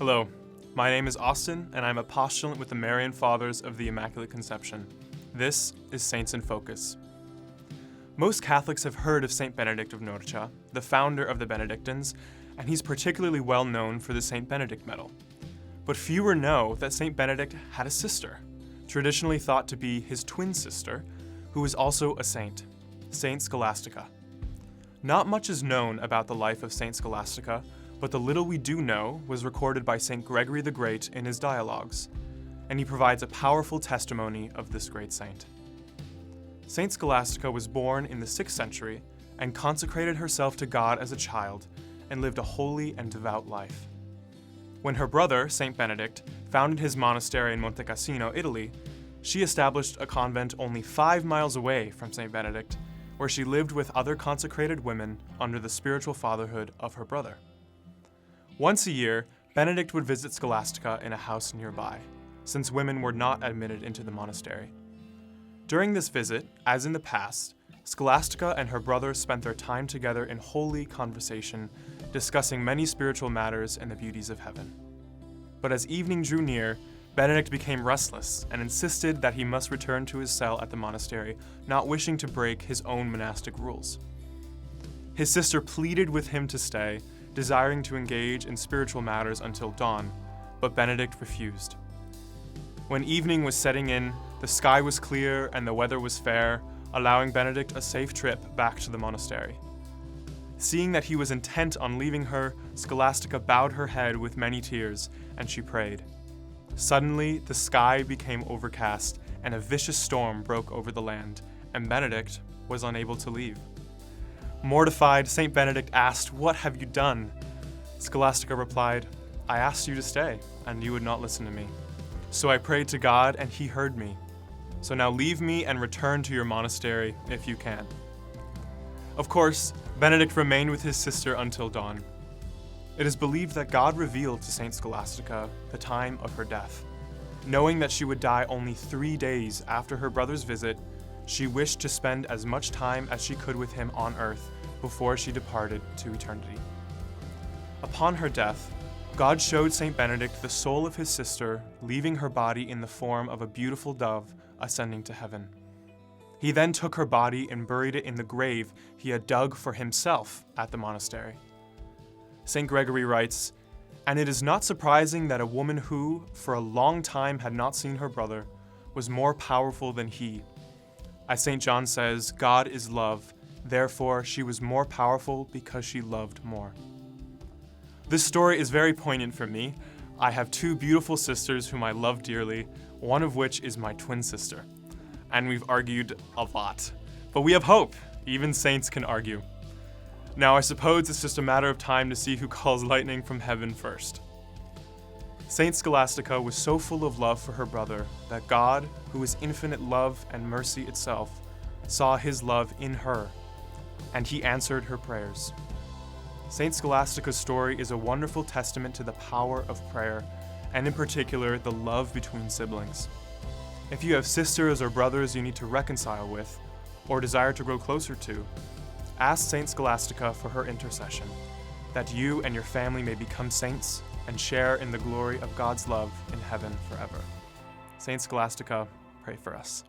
Hello, my name is Austin, and I'm a postulant with the Marian Fathers of the Immaculate Conception. This is Saints in Focus. Most Catholics have heard of St. Benedict of Nursia, the founder of the Benedictines, and he's particularly well known for the St. Benedict Medal. But fewer know that St. Benedict had a sister, traditionally thought to be his twin sister, who was also a saint, Saint Scholastica. Not much is known about the life of Saint Scholastica, but the little we do know was recorded by St. Gregory the Great in his dialogues, and he provides a powerful testimony of this great saint. Saint Scholastica was born in the 6th century and consecrated herself to God as a child and lived a holy and devout life. When her brother, St. Benedict, founded his monastery in Monte Cassino, Italy, she established a convent only 5 miles away from St. Benedict, where she lived with other consecrated women under the spiritual fatherhood of her brother. Once a year, Benedict would visit Scholastica in a house nearby, since women were not admitted into the monastery. During this visit, as in the past, Scholastica and her brother spent their time together in holy conversation, discussing many spiritual matters and the beauties of heaven. But as evening drew near, Benedict became restless and insisted that he must return to his cell at the monastery, not wishing to break his own monastic rules. His sister pleaded with him to stay, desiring to engage in spiritual matters until dawn, but Benedict refused. When evening was setting in, the sky was clear and the weather was fair, allowing Benedict a safe trip back to the monastery. Seeing that he was intent on leaving her, Scholastica bowed her head with many tears, and she prayed. Suddenly, the sky became overcast, and a vicious storm broke over the land, and Benedict was unable to leave. Mortified, St. Benedict asked, "What have you done?" Scholastica replied, "I asked you to stay, and you would not listen to me. So I prayed to God, and he heard me. So now leave me and return to your monastery if you can." Of course, Benedict remained with his sister until dawn. It is believed that God revealed to Saint Scholastica the time of her death. Knowing that she would die only 3 days after her brother's visit, she wished to spend as much time as she could with him on earth before she departed to eternity. Upon her death, God showed St. Benedict the soul of his sister leaving her body in the form of a beautiful dove ascending to heaven. He then took her body and buried it in the grave he had dug for himself at the monastery. St. Gregory writes, "And it is not surprising that a woman who, for a long time, had not seen her brother, was more powerful than he. As St. John says, God is love, therefore she was more powerful because she loved more." This story is very poignant for me. I have 2 beautiful sisters whom I love dearly, one of which is my twin sister. And we've argued a lot. But we have hope. Even saints can argue. Now I suppose it's just a matter of time to see who calls lightning from heaven first. Saint Scholastica was so full of love for her brother that God, who is infinite love and mercy itself, saw his love in her, and he answered her prayers. Saint Scholastica's story is a wonderful testament to the power of prayer, and in particular, the love between siblings. If you have sisters or brothers you need to reconcile with, or desire to grow closer to, ask Saint Scholastica for her intercession, that you and your family may become saints and share in the glory of God's love in heaven forever. Saint Scholastica, pray for us.